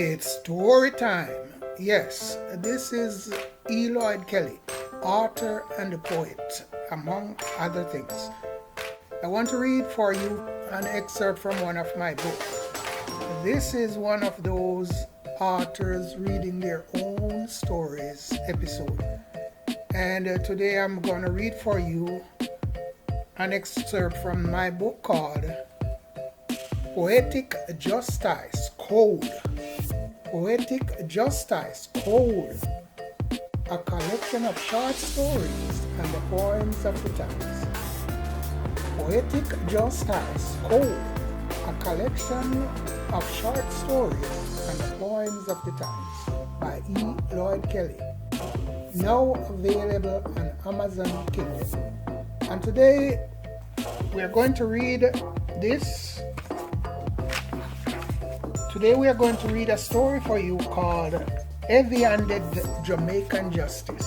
It's story time. Yes, this is Lloyd Kelly, author and poet, among other things. I want to read for you an excerpt from one of my books. This is one of those authors reading their own stories episode. And today I'm going to read for you an excerpt from my book called Poetic Justice Code. Poetic Justice Code, a collection of short stories and the poems of the times. Poetic Justice Code, a collection of short stories and the poems of the times by E. Lloyd Kelly, now available on Amazon Kindle. And today we're going to read this. Today we are going to read a story for you called Heavy-Handed Jamaican Justice,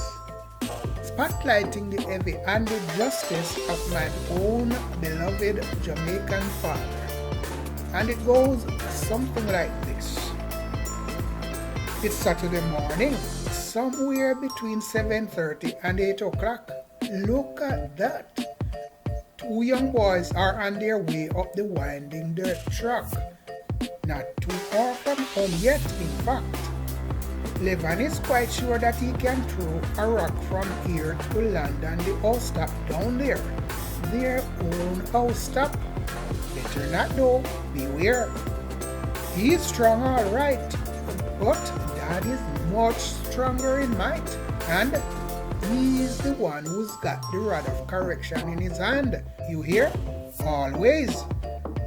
spotlighting the heavy-handed justice of my own beloved Jamaican father. And it goes something like this. It's Saturday morning, somewhere between 7:30 and 8 o'clock. Look at that. Two young boys are on their way up the winding dirt track. Not too far from home yet, in fact. Levan is quite sure that he can throw a rock from here to land on the house top down there. Their own house top. Better not though, beware. He's strong alright, but Dad is much stronger in might, and he's the one who's got the rod of correction in his hand. You hear? Always.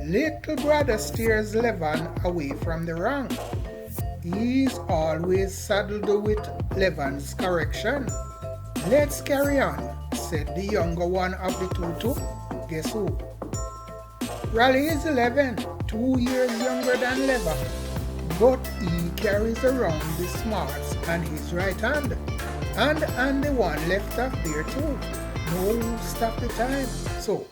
Little brother steers Levan away from the wrong. He's always saddled with Levan's correction. Let's carry on, said the younger one of the two. Guess who? Raleigh is 11, 2 years younger than Levan, but he carries around the smarts on his right hand, and the one left off there too. No stop the time. So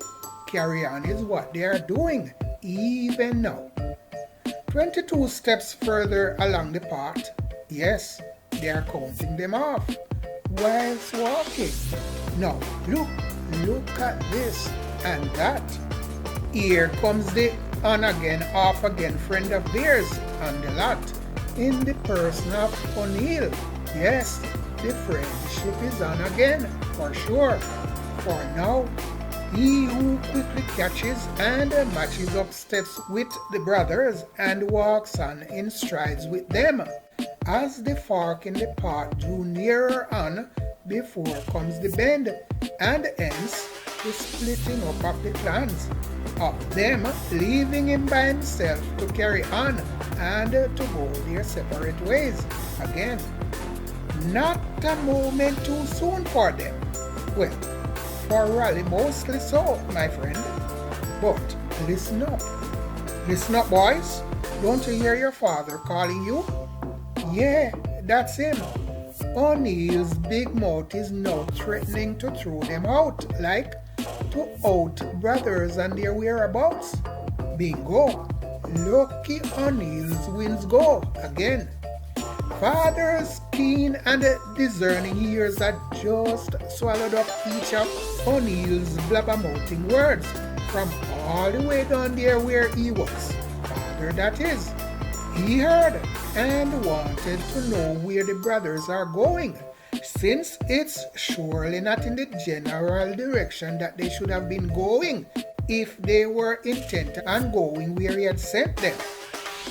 carry on is what they are doing, even now. 22 steps further along the path, yes, they are counting them off whilst walking. Now, look at this and that. Here comes the on-again, off-again friend of theirs on the lot, in the person of O'Neill. Yes, the friendship is on again, for sure. For now, he who quickly catches and matches up steps with the brothers and walks on in strides with them. As the fork in the path drew nearer on, before comes the bend, and hence the splitting up of the clans, of them leaving him by himself to carry on and to go their separate ways again. Not a moment too soon for them. Well, for Raleigh mostly so, my friend. But listen up. Listen up, boys. Don't you hear your father calling you? Yeah, that's him. O'Neill's big mouth is now threatening to throw them out, like to out brothers and their whereabouts. Bingo. Lucky O'Neill's wins go again. Father's keen and discerning ears had just swallowed up each of O'Neill's blabbermouthing words from all the way down there where he was. Father, that is. He heard and wanted to know where the brothers are going, since it's surely not in the general direction that they should have been going if they were intent on going where he had sent them.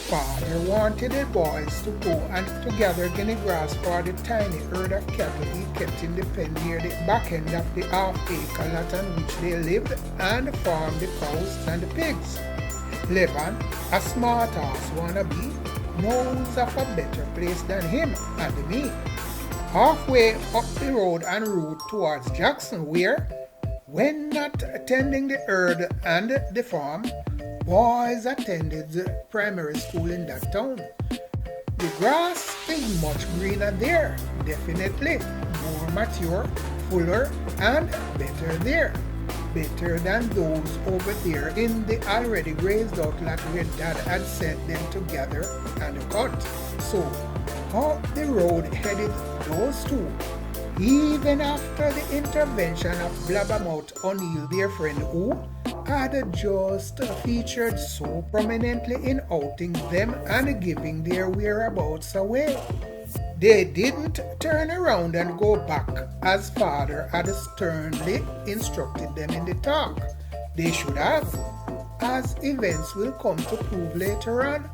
Father wanted the boys to go and to gather guinea grass for the tiny herd of cattle he kept in the pen near the back end of the half-acre lot on which they lived and farmed the cows and the pigs. Levan, a smart-ass wannabe, knows of a better place than him and me. Halfway up the road en route towards Jackson, where, when not attending the herd and the farm, boys attended the primary school in that town. The grass is much greener there, definitely, more mature, fuller, and better there. better than those over there in the already grazed out lot where Dad had set them together and cut. So, up the road headed those two, even after the intervention of Blabbermouth O'Neill, their friend who had just featured so prominently in outing them and giving their whereabouts away. They didn't turn around and go back as father had sternly instructed them in the talk. They should have, as events will come to prove later on.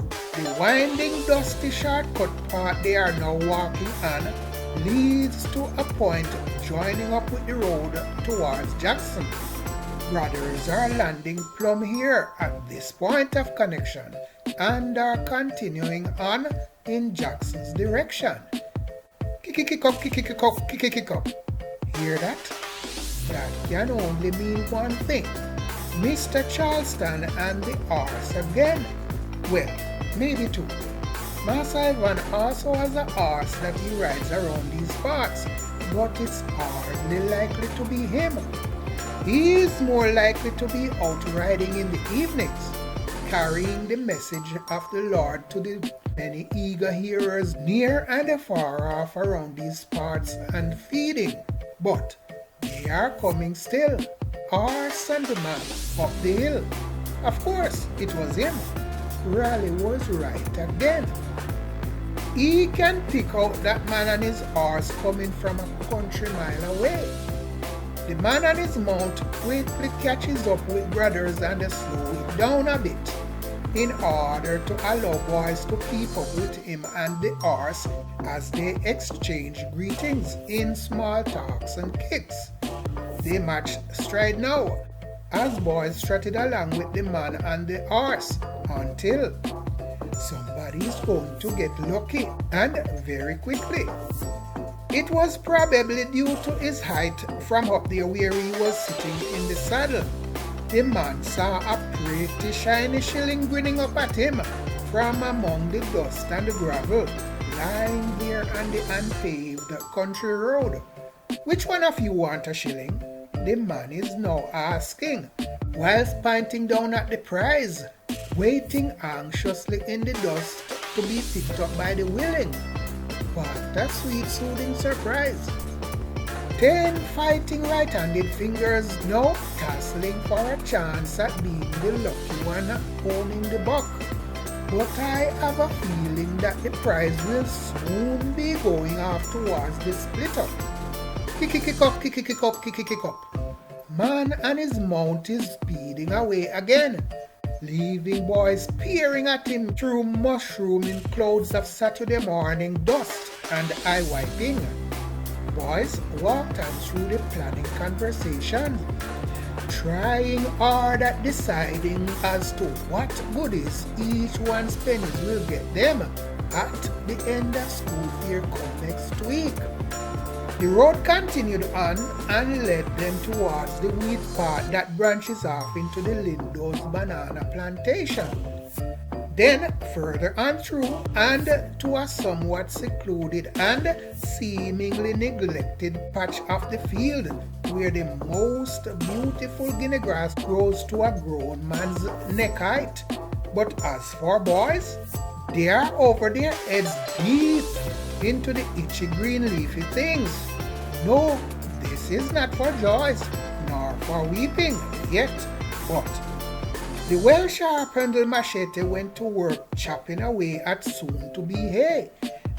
The winding, dusty shortcut path they are now walking on leads to a point joining up with the road towards Jackson. Brothers are landing plumb here at this point of connection and are continuing on in Jackson's direction. Kick up. Hear that? That can only mean one thing. Mr. Charleston and the horse again. Well, maybe two. Master Ivan also has a horse that he rides around these parts, but it's hardly likely to be him. He is more likely to be out riding in the evenings, carrying the message of the Lord to the many eager hearers near and far off around these parts and feeding. But they are coming still, horse and man up the hill. Of course, it was him. Raleigh was right again. He can pick out that man and his horse coming from a country mile away. The man and his mount quickly catches up with brothers and they slow it down a bit in order to allow boys to keep up with him and the horse as they exchange greetings in small talks and kicks. They match stride now as boys strutted along with the man and the horse until somebody is going to get lucky, and very quickly. It was probably due to his height from up there where he was sitting in the saddle. The man saw a pretty shiny shilling grinning up at him from among the dust and the gravel lying there on the unpaved country road. Which one of you want a shilling? The man is now asking, whilst pointing down at the prize, waiting anxiously in the dust to be picked up by the willing. What a sweet soothing surprise. 10 fighting right-handed fingers now tussling for a chance at being the lucky one owning the buck. But I have a feeling that the prize will soon be going off towards the split up. Kick up. Man and his mount is speeding away again, leaving boys peering at him through mushrooming clouds of Saturday morning dust and eye wiping. Boys walked on through the planning conversation, trying hard at deciding as to what goodies each one's pennies will get them at the end of school fair come next week. The road continued on and led them towards the wheat path that branches off into the Lindo's banana plantation. Then further on through and to a somewhat secluded and seemingly neglected patch of the field where the most beautiful guinea grass grows to a grown man's neck height. But as for boys, they are over their heads deep into the itchy green leafy things. No, this is not for joys, nor for weeping yet, but the well-sharpened machete went to work chopping away at soon-to-be hay,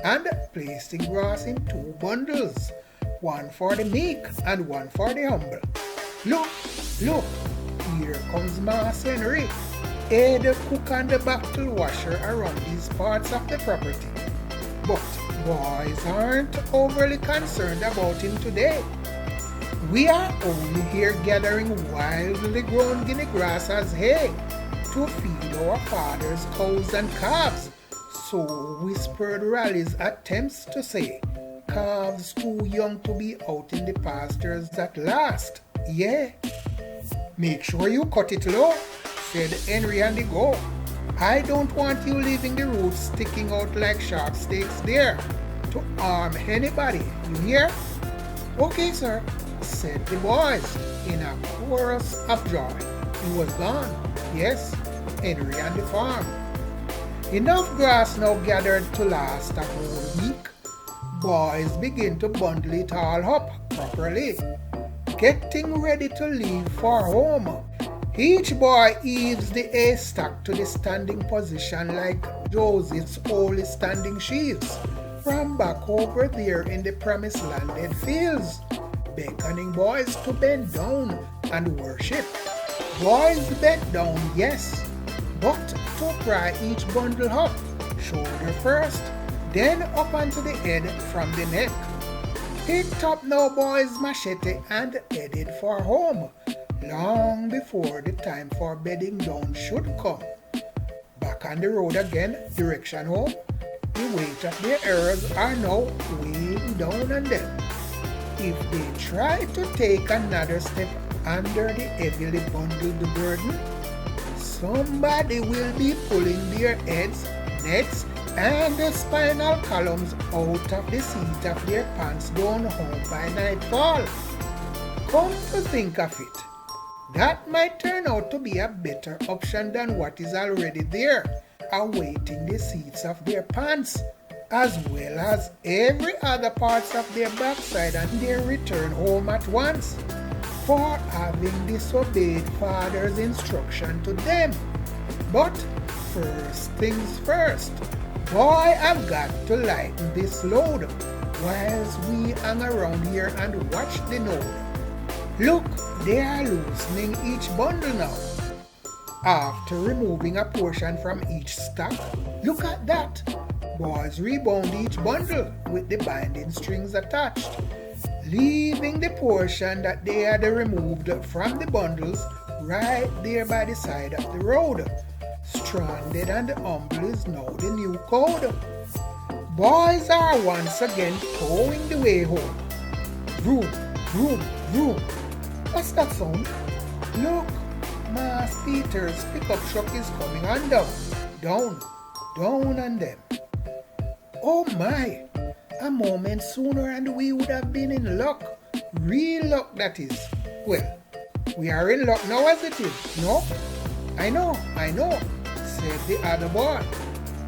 and placed the grass in 2 bundles, one for the meek and one for the humble. Look, here comes Mass Henry, the cook and the bottle washer around these parts of the property. But boys aren't overly concerned about him today. We are only here gathering wildly grown guinea grass as hay to feed our fathers' cows and calves, so whispered Raleigh's attempts to say, calves too young to be out in the pastures at last. Yeah. Make sure you cut it low, said Henry and the go. I don't want you leaving the roots sticking out like sharp stakes there to harm anybody, you hear? Okay, sir, said the boys in a chorus of joy. He was gone. Yes, Henry and the farm. Enough grass now gathered to last a whole week. Boys begin to bundle it all up properly, getting ready to leave for home. Each boy heaves the haystack to the standing position like Joseph's holy standing sheaves from back over there in the promised landed fields, beckoning boys to bend down and worship. Boys bent down, yes, but to pry each bundle up, shoulder first, then up onto the head from the neck. Picked up now boys' machete and headed for home, long before the time for bedding down should come. Back on the road again, direction home, the weight of their errors are now weighing down on them. If they try to take another step under the heavily bundled burden, somebody will be pulling their heads, necks, and the spinal columns out of the seat of their pants going home by nightfall. Come to think of it, that might turn out to be a better option than what is already there, awaiting the seats of their pants, as well as every other parts of their backside and their return home at once, for having disobeyed Father's instruction to them. But first things first, boy, I've got to lighten this load, whilst we hang around here and watch the node. Look, they are loosening each bundle now. After removing a portion from each stack, look at that. Boys rebound each bundle with the binding strings attached, leaving the portion that they had removed from the bundles right there by the side of the road. Stranded and humble is now the new code. Boys are once again towing the way home. Vroom, vroom, vroom. What's that sound? Look, Mass Peter's pickup truck is coming on down. Down, down on them. Oh my, a moment sooner and we would have been in luck. Real luck, that is. Well, we are in luck now as it is, no? I know, said the other boy.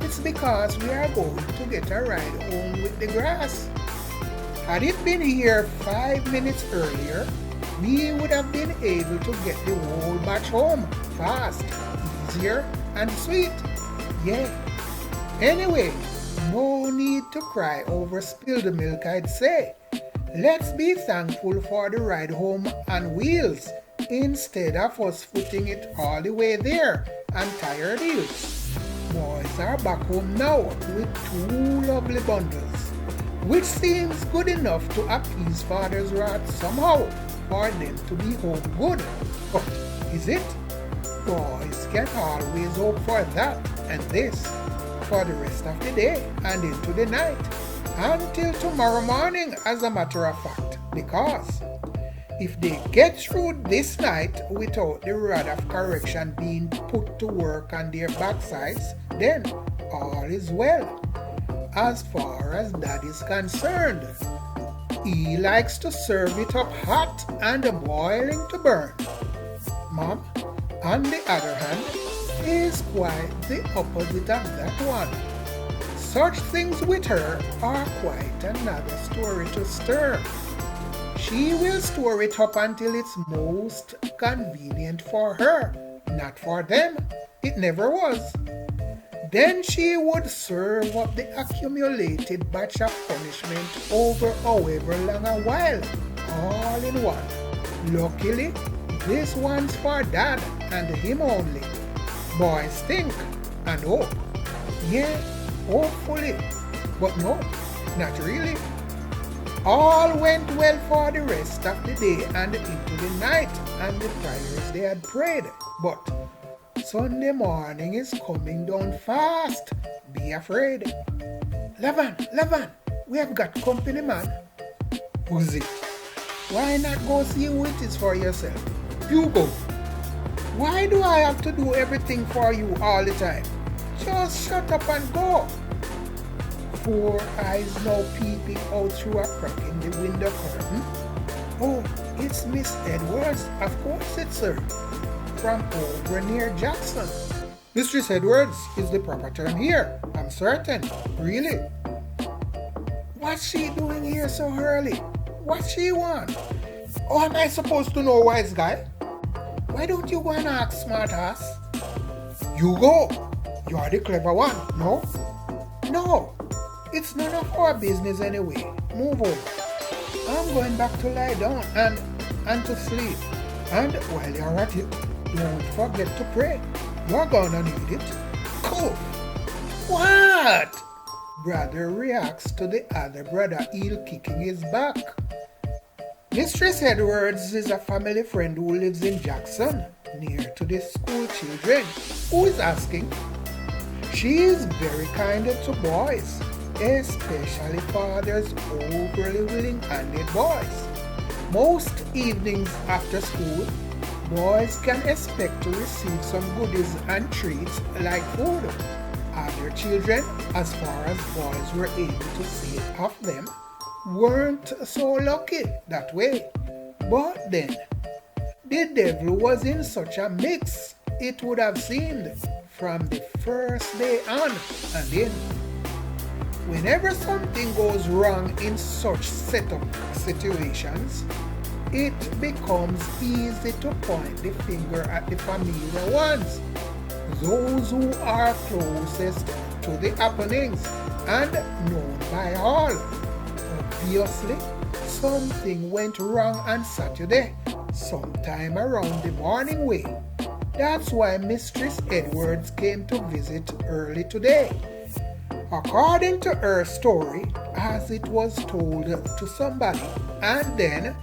It's because we are going to get a ride home with the grass. Had it been here 5 minutes earlier, we would have been able to get the whole batch home fast, easier, and sweet. Yeah. Anyway, no need to cry over spilled milk, I'd say. Let's be thankful for the ride home on wheels, instead of us footing it all the way there on tired heels. Boys are back home now with 2 lovely bundles, which seems good enough to appease Father's wrath somehow, for them to be home good. But is it? Boys can always hope for that and this for the rest of the day and into the night, until tomorrow morning as a matter of fact, because if they get through this night without the rod of correction being put to work on their backsides, then all is well. As far as that is concerned, he likes to serve it up hot and boiling to burn. Mom, on the other hand, is quite the opposite of that one. Such things with her are quite another story to stir. She will store it up until it's most convenient for her, not for them. It never was. Then she would serve up the accumulated batch of punishment over however long a while, all in one. Luckily, this one's for Dad and him only. Boys think and hope. Yeah, hopefully. But no, not really. All went well for the rest of the day and into the night and the prayers they had prayed. But Sunday morning is coming down fast. Be afraid. Lavan, we have got company, man. Who's it? Why not go see who it is for yourself? You go. Why do I have to do everything for you all the time? Just shut up and go. 4 eyes now peeping out through a crack in the window curtain. Oh, it's Miss Edwards. Of course it's her. From over near Jackson. Mistress Edwards is the proper term here, I'm certain. Really? What's she doing here so early? What's she want? Oh, am I supposed to know, wise guy? Why don't you go and ask, smart ass? You go. You are the clever one, no? No. It's none of our business anyway. Move over. I'm going back to lie down and to sleep. And while you're at it, don't forget to pray. You're gonna need it. Cool. What? Brother reacts to the other brother heel kicking his back. Mistress Edwards is a family friend who lives in Jackson, near to the school children. Who is asking? She is very kind to boys, especially fathers overly willing-handed boys. Most evenings after school, boys can expect to receive some goodies and treats like food. Other children, as far as boys were able to see of them, weren't so lucky that way. But then, the devil was in such a mix, it would have seemed, from the first day on. And then, whenever something goes wrong in such setup situations, it becomes easy to point the finger at the familiar ones, those who are closest to the happenings and known by all. Obviously, something went wrong on Saturday, sometime around the morning way. That's why Mistress Edwards came to visit early today. According to her story, as it was told to somebody and then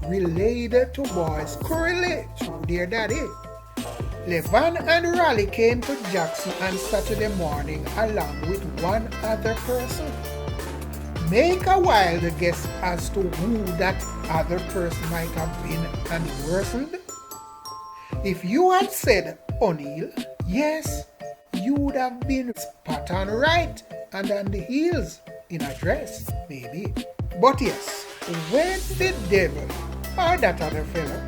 relayed to boys currently through their daddy. Levan and Raleigh came to Jackson on Saturday morning along with one other person. Make a wild guess as to who that other person might have been and worsened. If you had said O'Neill, yes, you would have been spot on right and on the heels in a dress, maybe. But yes, when the devil or that other fellow,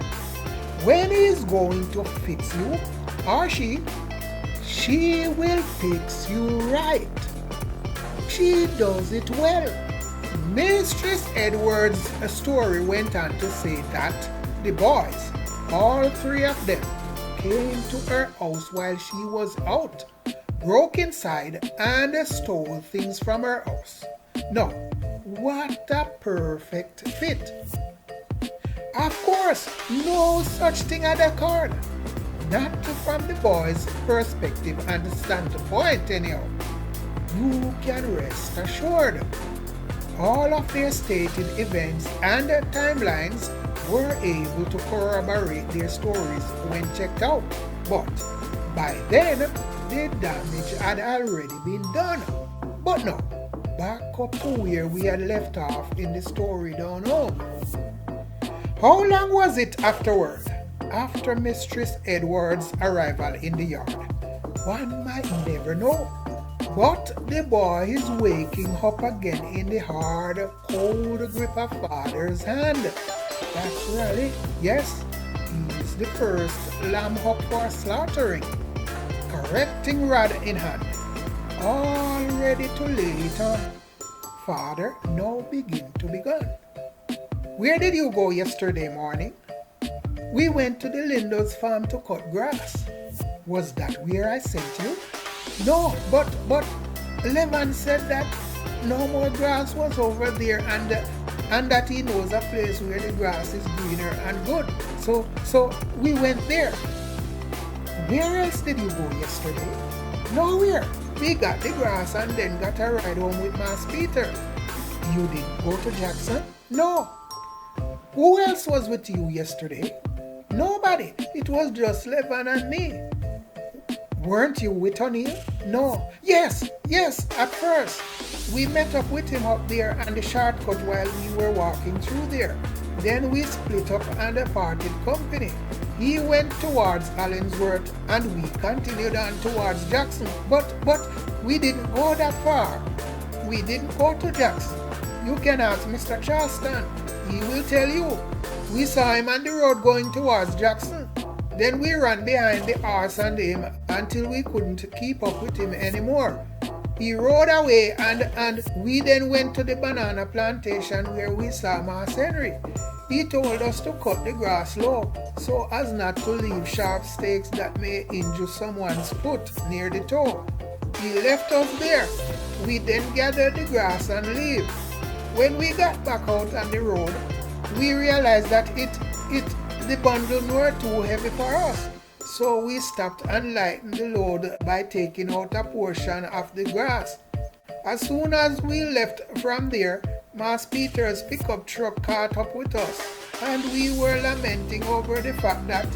when he is going to fix you, or she will fix you right. She does it well. Mistress Edwards' story went on to say that the boys, all three of them, came to her house while she was out, broke inside and stole things from her house. Now, what a perfect fit. Of course, no such thing had occurred. Not from the boys' perspective and standpoint anyhow. You can rest assured. All of their stated events and timelines were able to corroborate their stories when checked out. But by then, the damage had already been done. But now, back up to where we had left off in the story down home. How long was it afterward, after Mistress Edwards' arrival in the yard? One might never know. But the boy is waking up again in the hard, cold grip of father's hand. That's right, yes, he's the first lamb up for slaughtering, correcting rod in hand, all ready to lay it on. Father now begin to be gone. Where did you go yesterday morning? We went to the Lindo's farm to cut grass. Was that where I sent you? No, but Levan said that no more grass was over there and that he knows a place where the grass is greener and good. So we went there. Where else did you go yesterday? Nowhere. We got the grass and then got a ride home with Mass Peter. You didn't go to Jackson? No. Who else was with you yesterday? Nobody. It was just Levan and me. Weren't you with O'Neill? No. Yes, at first. We met up with him up there on the shortcut while we were walking through there. Then we split up and parted company. He went towards Allensworth and we continued on towards Jackson. But we didn't go that far. We didn't go to Jackson. You can ask Mr. Charleston. He will tell you. We saw him on the road going towards Jackson. Then we ran behind the horse and him until we couldn't keep up with him anymore. He rode away and we then went to the banana plantation where we saw Mass Henry. He told us to cut the grass low so as not to leave sharp stakes that may injure someone's foot near the toe. He left us there. We then gathered the grass and leave. When we got back out on the road, we realized that the bundles were too heavy for us. So we stopped and lightened the load by taking out a portion of the grass. As soon as we left from there, Mass Peter's pickup truck caught up with us, and we were lamenting over the fact that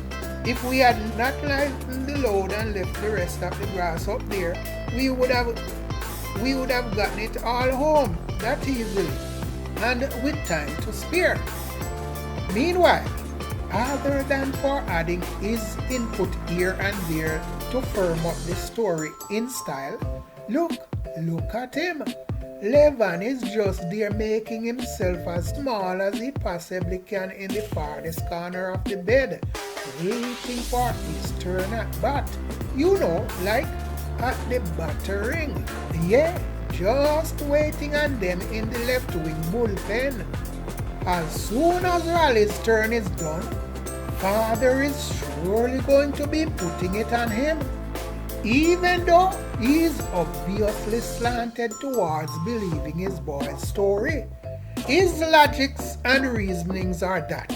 if we had not lightened the load and left the rest of the grass up there, we would have gotten it all home that easily and with time to spare. Meanwhile, other than for adding his input here and there to firm up the story in style, look at him. Levan is just there making himself as small as he possibly can in the farthest corner of the bed, waiting for his turn at bat. You know, like at the battering. Yeah, just waiting on them in the left wing bullpen. As soon as Raleigh's turn is done, Father is surely going to be putting it on him. Even though he is obviously slanted towards believing his boy's story. His logics and reasonings are that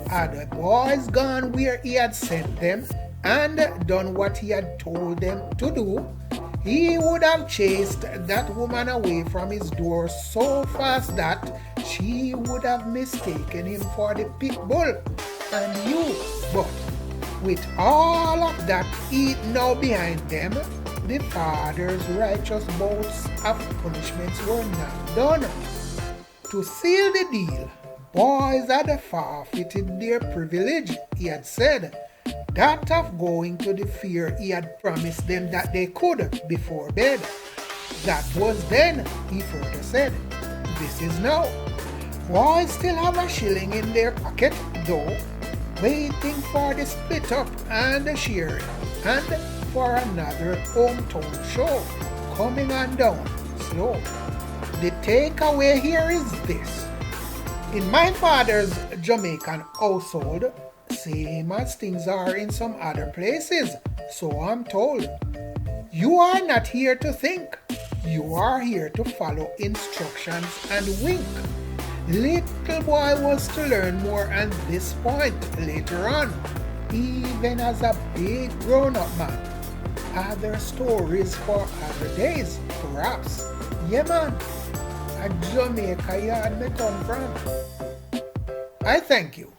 had the boys gone where he had sent them and done what he had told them to do, he would have chased that woman away from his door so fast that she would have mistaken him for the pit bull and you. But with all of that heat now behind them, the father's righteous bouts of punishments were not done. To seal the deal, boys had forfeited their privilege, he had said, that of going to the fair he had promised them that they could before bed. That was then, he further said. This is now. Boys still have a shilling in their pocket, though, waiting for the split up and the sharing, and for another hometown show coming on down slow. The takeaway here is this. In my father's Jamaican household, same as things are in some other places, so I'm told. You are not here to think. You are here to follow instructions and wink. Little boy was to learn more on this point later on, even as a big grown-up man. Other stories for other days, perhaps. Yeah man, a Jamaica yard me come from. I thank you.